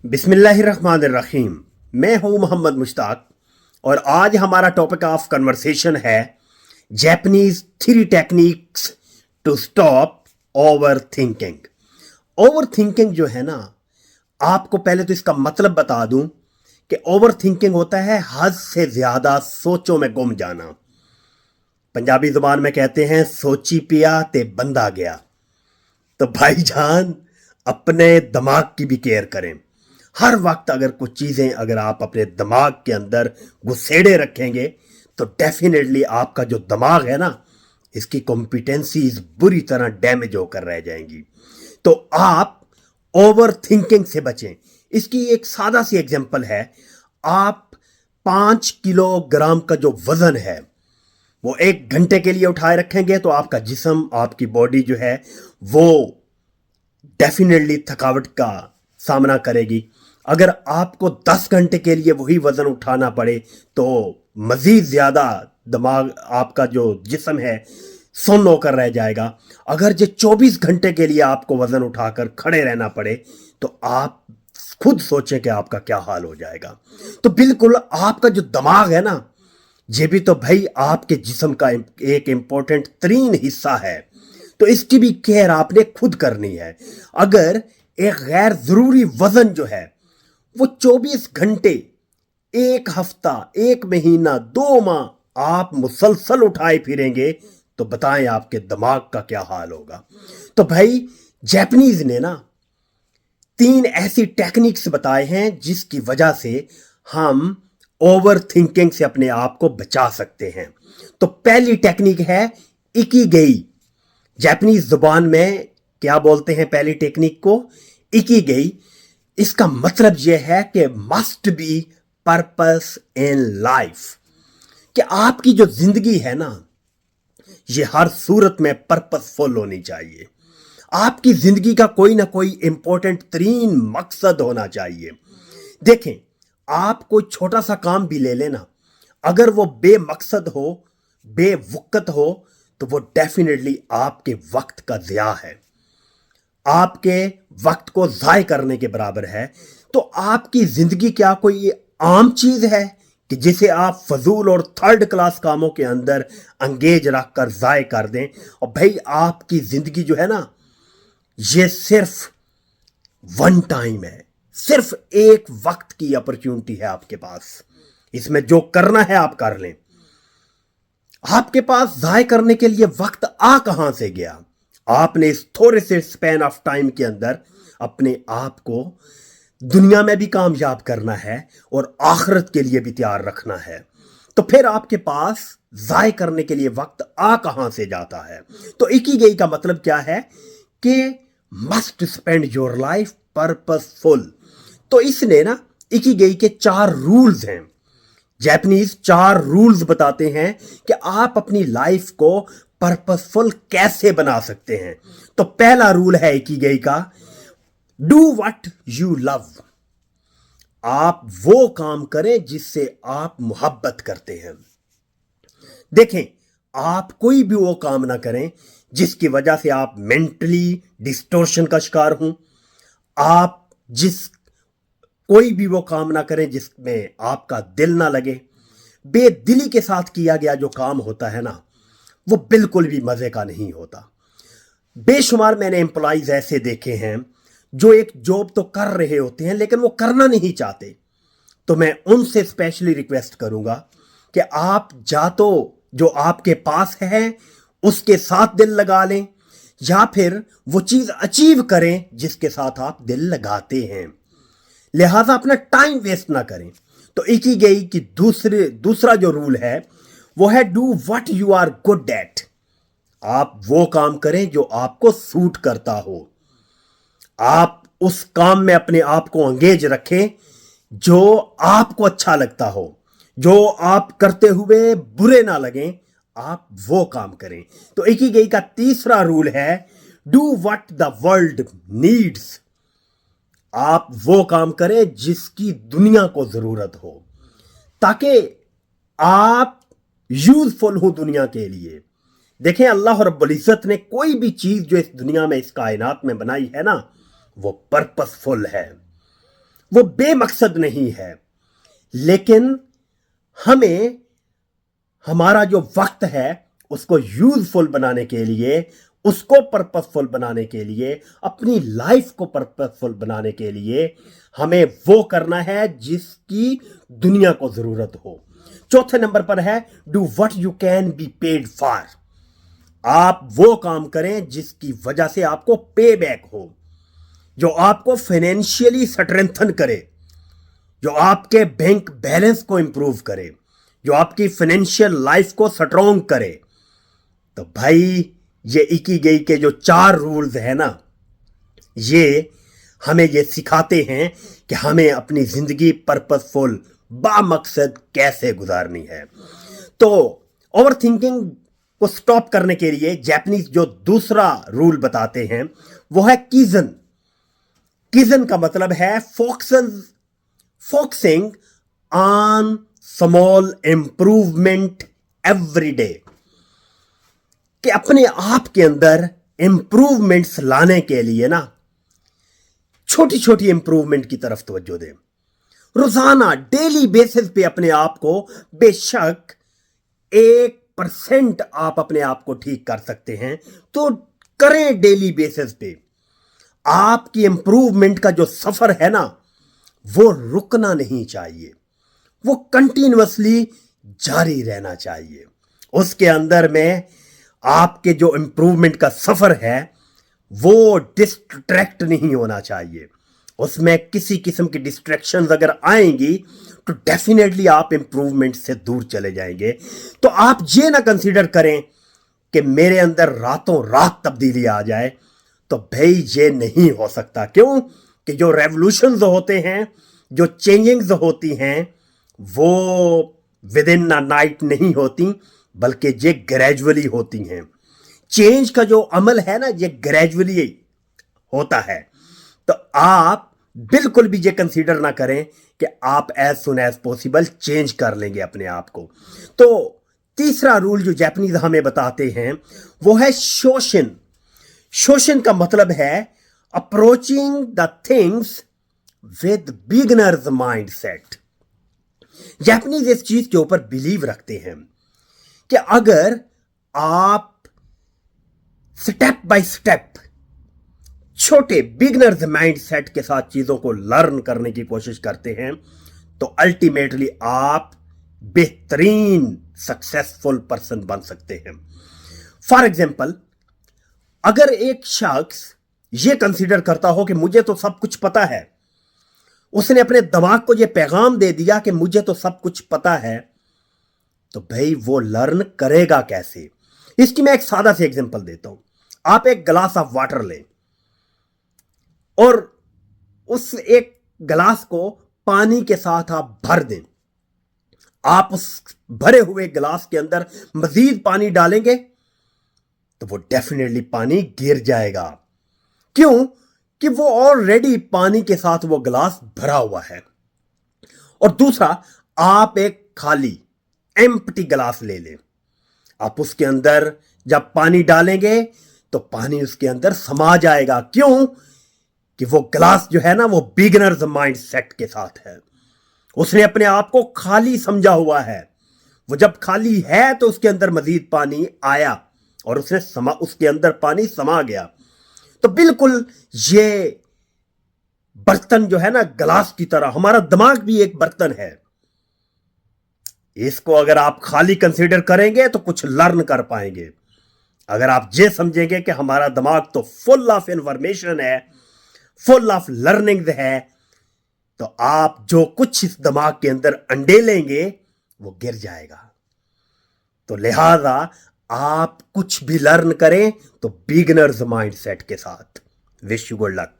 बिस्मिल्लाहिर्रहमानिर्रहीम। मैं हूं मोहम्मद मुश्ताक और आज हमारा टॉपिक ऑफ कन्वर्सेशन है Japanese three techniques to stop over thinking. Over thinking जो है ना, आपको पहले तो इसका मतलब बता दूं कि ओवर थिंकिंग होता है हद से ज्यादा सोचों में गुम जाना। पंजाबी जुबान में कहते हैं सोची पिया ते बंदा गया। तो भाईजान, अपने दिमाग की भी केयर करें। हर वक्त अगर कुछ चीज़ें अगर आप अपने दिमाग के अंदर घुसेड़े रखेंगे तो डेफिनेटली आपका जो दिमाग है ना, इसकी कॉम्पिटेंसीज बुरी तरह डैमेज होकर रह जाएंगी। तो आप ओवर थिंकिंग से बचें। इसकी एक सादा सी एग्जांपल है। आप 5 किलोग्राम का जो वजन है वो 1 घंटे के लिए उठाए रखेंगे तो आपका जिस्म, आपकी बॉडी जो है वो डेफिनेटली थकावट का सामना करेगी। अगर आपको 10 घंटे के लिए वही वजन उठाना पड़े तो मजीद ज्यादा दिमाग, आपका जो जिस्म है, सुन्न होकर रह जाएगा। अगर जो 24 घंटे के लिए आपको वजन उठाकर खड़े रहना पड़े तो आप खुद सोचें कि आपका क्या हाल हो जाएगा। तो बिल्कुल आपका जो दिमाग है ना, ये भी तो भाई आपके जिस्म का एक इंपॉर्टेंट तरीन हिस्सा है। तो इसकी भी केयर आपने खुद करनी है। अगर एक गैर जरूरी वजन जो है वो 24 घंटे, एक हफ्ता, एक महीना, 2 माह आप मुसलसल उठाए फिरेंगे तो बताएं आपके दिमाग का क्या हाल होगा। तो भाई, जापानीज ने ना 3 ऐसी टेक्निक्स बताए हैं जिसकी वजह से हम ओवर थिंकिंग से अपने आप को बचा सकते हैं। तो पहली टेक्निक है इकिगई। जापानीज जुबान में क्या बोलते हैं पहली टेक्निक को? इकिगई। इसका मतलब यह है कि must be purpose in life, कि आपकी जो जिंदगी है ना, ये हर सूरत में पर्पसफुल होनी चाहिए। आपकी जिंदगी का कोई ना कोई इंपॉर्टेंट तरीन मकसद होना चाहिए। देखें, आप कोई छोटा सा काम भी ले लेना, अगर वो बेमकसद हो, बेवक्त हो, तो वो डेफिनेटली आपके वक्त का ज़िया है, आपके वक्त को ज़ाय करने के बराबर है। तो आपकी जिंदगी क्या कोई आम चीज है कि जिसे आप फजूल और थर्ड क्लास कामों के अंदर अंगेज रख कर ज़ाय कर दें? और भाई, आपकी जिंदगी जो है ना, ये सिर्फ वन टाइम है, सिर्फ एक वक्त की अपॉर्चुनिटी है आपके पास। इसमें जो करना है आप कर लें। आपके पास ज़ाय करने के लिए वक्त आ कहां से गया? आपने इस थोड़े से स्पैन ऑफ टाइम के अंदर अपने आप को दुनिया में भी कामयाब करना है और आखिरत के लिए भी तैयार रखना है। तो फिर आपके पास ज़ाय करने के लिए वक्त आ कहां से जाता है? तो इकिगई का मतलब क्या है कि must spend your life purposeful. तो इसने ना इकिगई के 4 रूल्स हैं। जापानीज 4 रूल्स बताते हैं कि आप अपनी लाइफ को पर्पसफुल कैसे बना सकते हैं। तो पहला रूल है इकिगई का, डू व्हाट यू लव। आप वो काम करें जिससे आप मोहब्बत करते हैं। देखें, आप कोई भी वो काम ना करें जिसकी वजह से आप मेंटली डिस्टॉर्शन का शिकार हों। आप कोई भी वो काम ना करें जिसमें आपका दिल ना लगे। बेदिली के साथ किया गया जो काम होता है ना, वो बिल्कुल भी मजे का नहीं होता। बेशुमार मैंने एम्प्लॉइज ऐसे देखे हैं जो एक जॉब तो कर रहे होते हैं लेकिन वो करना नहीं चाहते। तो मैं उनसे स्पेशली रिक्वेस्ट करूंगा कि आप या तो जो आपके पास है उसके साथ दिल लगा लें, या फिर वो चीज अचीव करें जिसके साथ आप दिल लगाते हैं। लिहाजा अपना टाइम वेस्ट ना करें। तो इकिगई की दूसरा जो रूल है वो है do what you are good at. आप वो काम करें जो आपको सूट करता हो। आप उस काम में अपने आप को एंगेज रखें जो आपको अच्छा लगता हो, जो आप करते हुए बुरे ना लगें, आप वो काम करें। तो इकिगई का तीसरा रूल है do what the world needs. आप वो काम करें जिसकी दुनिया को जरूरत हो, ताकि आप यूजफुल हो दुनिया के लिए। देखें, अल्लाह रब्बुल इज्जत ने कोई भी चीज जो इस दुनिया में, इस कायनात में बनाई है ना, वो पर्पसफुल है। वो बेमकसद नहीं है, लेकिन हमें हमारा जो वक्त है उसको यूजफुल बनाने के लिए, उसको पर्पसफुल बनाने के लिए, अपनी लाइफ को पर्पसफुल बनाने के लिए हमें वो करना है जिसकी दुनिया को जरूरत हो। चौथे नंबर पर है do what you can be paid for. आप वो काम करें जिसकी वजह से आपको पे बैक हो, जो आपको फाइनेंशियली स्ट्रेंथन करे, जो आपके बैंक बैलेंस को इंप्रूव करे, जो आपकी फाइनेंशियल लाइफ को स्ट्रॉन्ग करे। तो भाई ये इकिगाई के जो 4 रूल्स है ना, ये हमें ये सिखाते हैं कि हमें अपनी जिंदगी पर्पसफुल बामकसद कैसे गुजारनी है। तो ओवर थिंकिंग को स्टॉप करने के लिए जापानीज जो दूसरा रूल बताते हैं वो है कीजन। कीजन का मतलब है focusing on small improvement every day, कि अपने आप के अंदर इंप्रूवमेंट्स लाने के लिए ना छोटी छोटी इंप्रूवमेंट की तरफ तवज्जो दें। रोजाना डेली बेसिस पे अपने आप को, बेशक 1% आप अपने आप को ठीक कर सकते हैं तो करें डेली बेसिस पे। आपकी इंप्रूवमेंट का जो सफर है ना वो रुकना नहीं चाहिए, वो कंटिन्यूअसली जारी रहना चाहिए। उसके अंदर में आपके जो इंप्रूवमेंट का सफर है वो डिस्ट्रैक्ट नहीं होना चाहिए। उसमें किसी किस्म की डिस्ट्रैक्शंस अगर आएंगी तो डेफिनेटली आप इंप्रूवमेंट से दूर चले जाएंगे। तो आप ये ना कंसीडर करें कि मेरे अंदर रातों रात तब्दीली आ जाए, तो भाई ये नहीं हो सकता। क्यों? कि जो रेवोल्यूशंस होते हैं, जो चेंजिंग्स होती हैं, वो विद इन अ नाइट नहीं होती, बल्कि ये ग्रेजुअली होती हैं। चेंज का जो अमल है ना ये ग्रेजुअली होता है। तो आप बिल्कुल भी ये कंसीडर ना करें कि आप as soon as possible change कर लेंगे अपने आप को। तो तीसरा रूल जो जापानीज हमें बताते हैं वो है शोशिन। शोशिन का मतलब है approaching the things with beginners mindset. Japanese इस चीज के ऊपर बिलीव रखते हैं कि अगर आप स्टेप बाय स्टेप छोटे बिगिनर्स माइंडसेट के साथ चीजों को लर्न करने की कोशिश करते हैं तो अल्टीमेटली आप बेहतरीन सक्सेसफुल पर्सन बन सकते हैं। फॉर एग्जाम्पल, अगर एक शख्स यह कंसीडर करता हो कि मुझे तो सब कुछ पता है, उसने अपने दिमाग को यह पैगाम दे दिया कि मुझे तो सब कुछ पता है, तो भाई वो लर्न करेगा कैसे? इसकी मैं एक सादा सी एग्जांपल देता हूं। आप एक गिलास ऑफ वाटर लें और उस एक गिलास को पानी के साथ आप भर दें। आप उस भरे हुए गिलास के अंदर मजीद पानी डालेंगे तो वो डेफिनेटली पानी गिर जाएगा। क्यों? कि वो ऑलरेडी पानी के साथ वो गिलास भरा हुआ है। और दूसरा, आप एक खाली एम्प्टी गिलास ले लें। आप उसके अंदर जब पानी डालेंगे तो पानी उसके अंदर समा जाएगा। क्यों? कि वो गिलास जो है ना वो बिगिनर्स माइंडसेट के साथ है। उसने अपने आप को खाली समझा हुआ है। वो जब खाली है तो उसके अंदर मजीद पानी आया और उसके अंदर पानी समा गया। तो बिल्कुल ये बर्तन जो है ना गिलास की तरह, हमारा दिमाग भी एक बर्तन है। इसको अगर आप खाली कंसीडर करेंगे तो कुछ लर्न कर पाएंगे। अगर आप ये समझेंगे कि हमारा दिमाग तो फुल ऑफ इंफॉर्मेशन है, फुल ऑफ लर्निंग है, तो आप जो कुछ इस दिमाग के अंदर अंडेलेंगे वो गिर जाएगा। तो लिहाजा आप कुछ भी लर्न करें तो बिगिनर्स माइंडसेट के साथ। Wish you good luck.